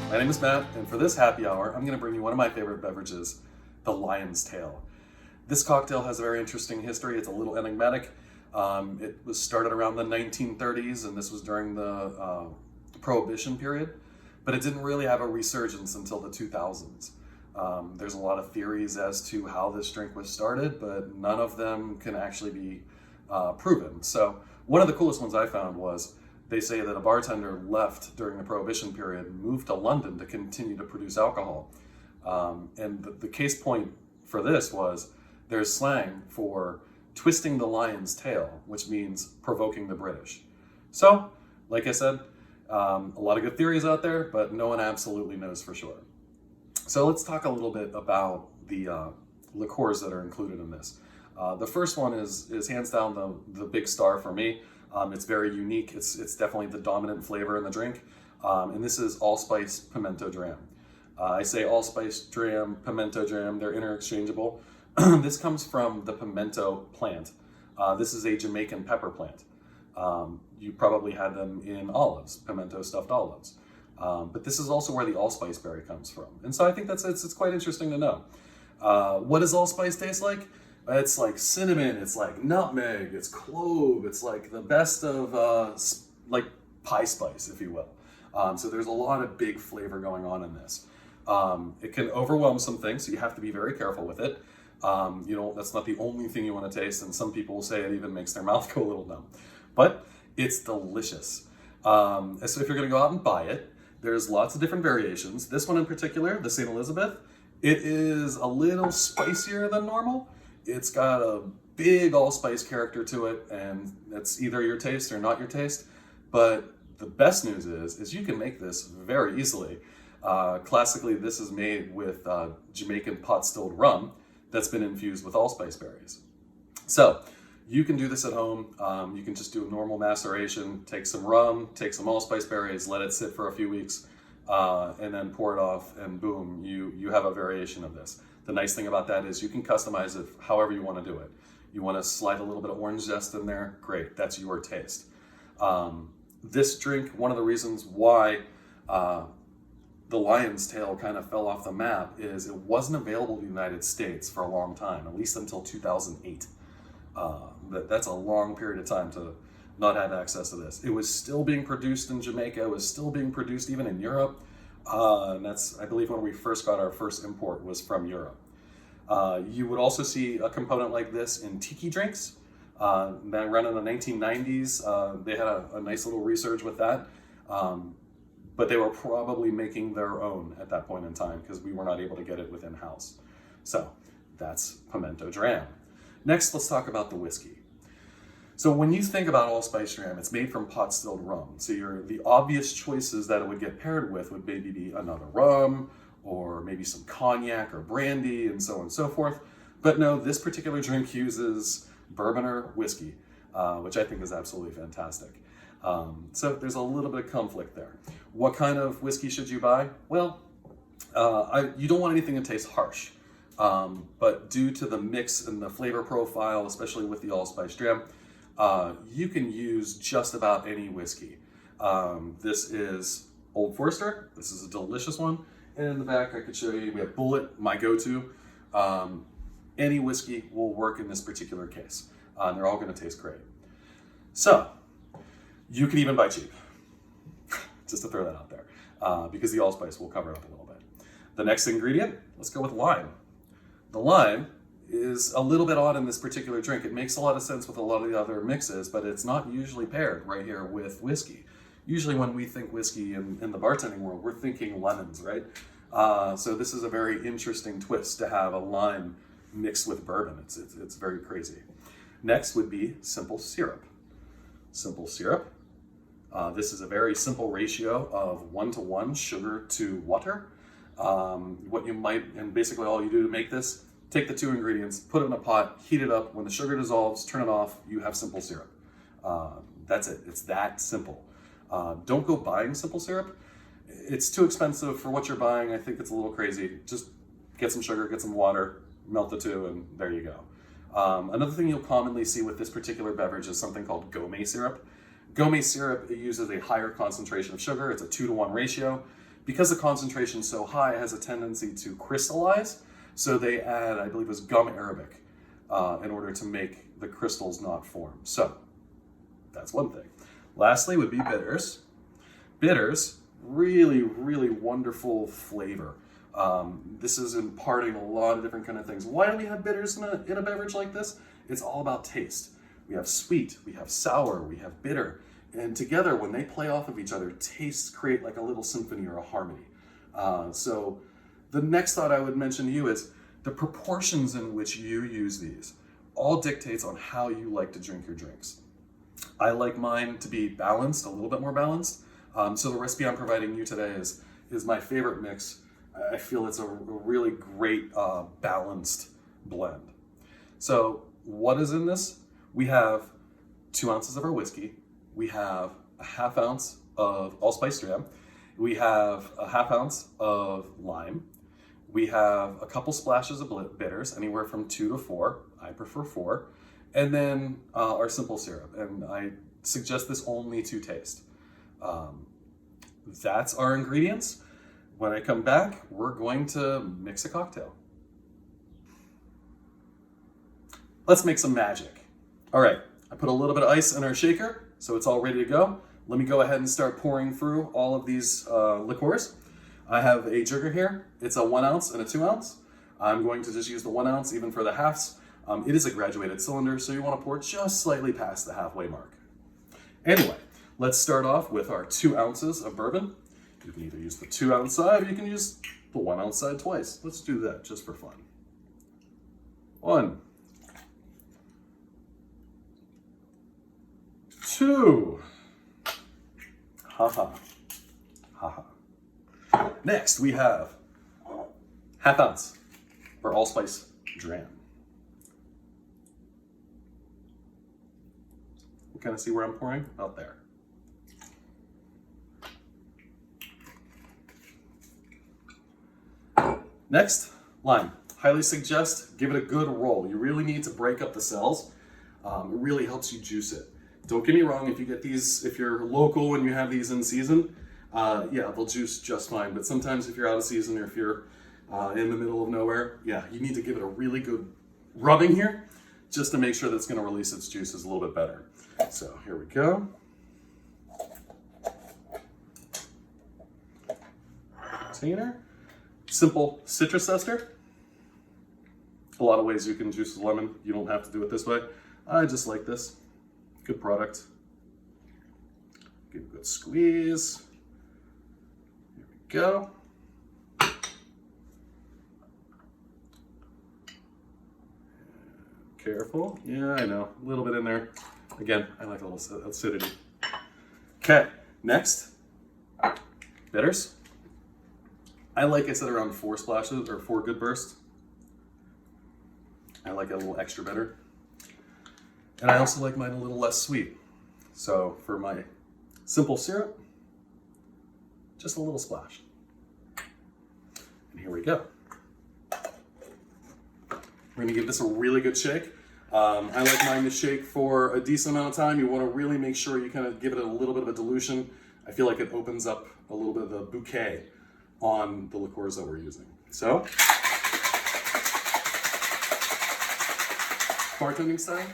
My name is Matt, and for this happy hour, I'm going to bring you one of my favorite beverages, the Lion's Tail. This cocktail has a very interesting history. It's a little enigmatic. It was started around the 1930s, and this was during the Prohibition period, but it didn't really have a resurgence until the 2000s. There's a lot of theories as to how this drink was started, but none of them can actually be proven. So one of the coolest ones I found was they say that a bartender left during the Prohibition period, moved to London to continue to produce alcohol. And the case point for this was there's slang for twisting the lion's tail, which means provoking the British. So, like I said, a lot of good theories out there, but no one absolutely knows for sure. So let's talk a little bit about the liqueurs that are included in this. The first one is hands down the big star for me. It's very unique. It's definitely the dominant flavor in the drink. And this is allspice pimento dram. I say allspice dram, pimento dram, they're interchangeable. This comes from the pimento plant. This is a Jamaican pepper plant. You probably had them in olives, pimento stuffed olives. But this is also where the allspice berry comes from. And so I think it's quite interesting to know. What does allspice taste like? It's like cinnamon, it's like nutmeg, it's clove, it's like the best of like pie spice, if you will. So there's a lot of big flavor going on in this. It can overwhelm some things, so you have to be very careful with it. That's not the only thing you want to taste, and some people will say it even makes their mouth go a little numb. But it's delicious. So if you're gonna go out and buy it, there's lots of different variations. This one in particular, the St. Elizabeth, it is a little spicier than normal. It's got a big allspice character to it, and it's either your taste or not your taste. But the best news is you can make this very easily. Classically, this is made with Jamaican pot-stilled rum that's been infused with allspice berries. So you can do this at home. You can just do a normal maceration, take some rum, take some allspice berries, let it sit for a few weeks, and then pour it off, and boom, you have a variation of this. The nice thing about that is you can customize it however you want to do it. You want to slide a little bit of orange zest in there, great, that's your taste. This drink, one of the reasons why the Lion's Tail kind of fell off the map is it wasn't available in the United States for a long time, at least until 2008. That's a long period of time to not have access to this. It was still being produced in Jamaica, it was still being produced even in Europe. And that's, I believe, when we first got our first import was from Europe. You would also see a component like this in tiki drinks. That ran in the 1990s. They had a nice little resurge with that. But they were probably making their own at that point in time because we were not able to get it within house. So that's pimento dram. Next, let's talk about the whiskey. So when you think about allspice dram, it's made from pot-stilled rum. So the obvious choices that it would get paired with would maybe be another rum, or maybe some cognac or brandy, and so on and so forth. But no, this particular drink uses bourbon or whiskey, which I think is absolutely fantastic. So there's a little bit of conflict there. What kind of whiskey should you buy? Well, you don't want anything that tastes harsh. But due to the mix and the flavor profile, especially with the allspice dram, you can use just about any whiskey. This is Old Forester. This is a delicious one. And in the back, I could show you, we have Bullet, my go-to. Any whiskey will work in this particular case. They're all gonna taste great. So, you can even buy cheap, just to throw that out there, because the allspice will cover it up a little bit. The next ingredient, let's go with lime. The lime is a little bit odd in this particular drink. It makes a lot of sense with a lot of the other mixes, but it's not usually paired right here with whiskey. Usually when we think whiskey in the bartending world, we're thinking lemons, right? So this is a very interesting twist to have a lime mixed with bourbon. It's very crazy. Next would be simple syrup. Simple syrup. This is a very simple ratio of 1-to-1 sugar to water. And basically all you do to make this, take the two ingredients, put it in a pot, heat it up. When the sugar dissolves, turn it off, you have simple syrup. That's it, it's that simple. Don't go buying simple syrup. It's too expensive for what you're buying. I think it's a little crazy. Just get some sugar, get some water, melt the two, and there you go. Another thing you'll commonly see with this particular beverage is something called Gomi Syrup. Gomi Syrup, it uses a higher concentration of sugar. It's a 2-to-1 ratio. because the concentration is so high, it has a tendency to crystallize. So they add, I believe it was gum arabic, in order to make the crystals not form. So that's one thing. Lastly would be bitters. Bitters, really, really wonderful flavor. This is imparting a lot of different kind of things. Why do we have bitters in a beverage like this? It's all about taste. We have sweet, we have sour, we have bitter. And together, when they play off of each other, tastes create like a little symphony or a harmony. So the next thought I would mention to you is the proportions in which you use these all dictates on how you like to drink your drinks. I like mine to be balanced, a little bit more balanced. So the recipe I'm providing you today is my favorite mix. I feel it's a really great balanced blend. So what is in this? We have 2 ounces of our whiskey. We have a ½ ounce of allspice jam. We have a ½ ounce of lime. We have a couple splashes of bitters, anywhere from 2 to 4. I prefer 4. And then our simple syrup. And I suggest this only to taste. That's our ingredients. When I come back, we're going to mix a cocktail. Let's make some magic. All right, I put a little bit of ice in our shaker, so it's all ready to go. Let me go ahead and start pouring through all of these liqueurs. I have a jigger here. It's a 1 ounce and a 2 ounce. I'm going to just use the 1 ounce even for the halves. It is a graduated cylinder, so you want to pour just slightly past the halfway mark. Anyway, let's start off with our 2 ounces of bourbon. You can either use the 2 ounce side or you can use the 1 ounce side twice. Let's do that just for fun. 1, 2. Haha. Haha. Next, we have ½ ounce for allspice dram. You kind of see where I'm pouring? Out there. Next, lime. Highly suggest give it a good roll. You really need to break up the cells. It really helps you juice it. Don't get me wrong, if you get these, if you're local and you have these in season, yeah, they'll juice just fine. But sometimes if you're out of season or if you're in the middle of nowhere, yeah, you need to give it a really good rubbing here just to make sure that it's going to release its juices a little bit better. So here we go. Container. Simple citrus ester. A lot of ways you can juice a lemon. You don't have to do it this way. I just like this. Good product. Give it a good squeeze. Here we go. Careful. Yeah, I know. A little bit in there. Again, I like a little acidity. Okay, next, bitters. I like, I said, around 4 splashes or 4 good bursts. I like it a little extra bitter. And I also like mine a little less sweet. So for my simple syrup, just a little splash. And here we go. We're gonna give this a really good shake. I like mine to shake for a decent amount of time. You wanna really make sure you kind of give it a little bit of a dilution. I feel like it opens up a little bit of the bouquet on the liqueurs that we're using. So, bartending style.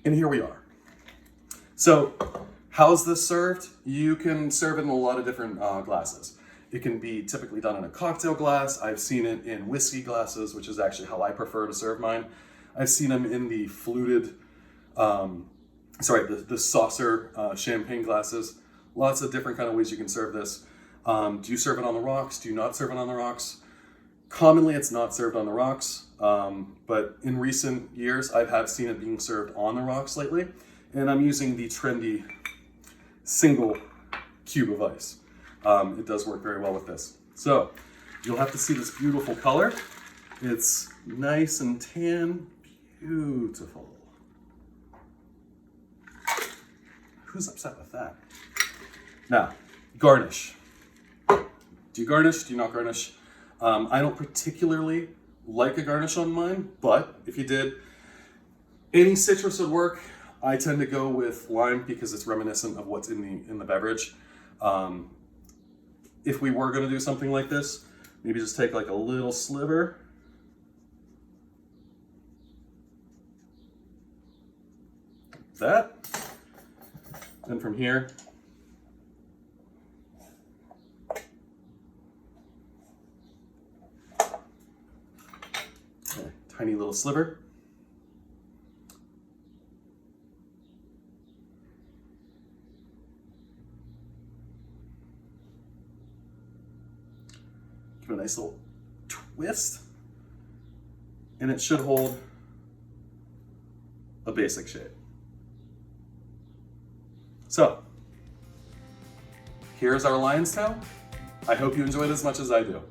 And here we are. So, how's this served? You can serve it in a lot of different glasses. It can be typically done in a cocktail glass. I've seen it in whiskey glasses, which is actually how I prefer to serve mine. I've seen them in the fluted, the saucer champagne glasses. Lots of different kind of ways you can serve this. Do you serve it on the rocks? Do you not serve it on the rocks? Commonly, it's not served on the rocks, but in recent years, I have seen it being served on the rocks lately, and I'm using the trendy single cube of ice. It does work very well with this. So, you'll have to see this beautiful color. It's nice and tan, beautiful. Who's upset with that? Now, garnish. Do you garnish? Do you not garnish? I don't particularly like a garnish on mine, but if you did, any citrus would work. I tend to go with lime because it's reminiscent of what's in the beverage. If we were going to do something like this, maybe just take like a little sliver. That. And from here, okay, tiny little sliver. Give it a nice little twist, and it should hold a basic shape. So, here's our lion's tail. I hope you enjoyed it as much as I do.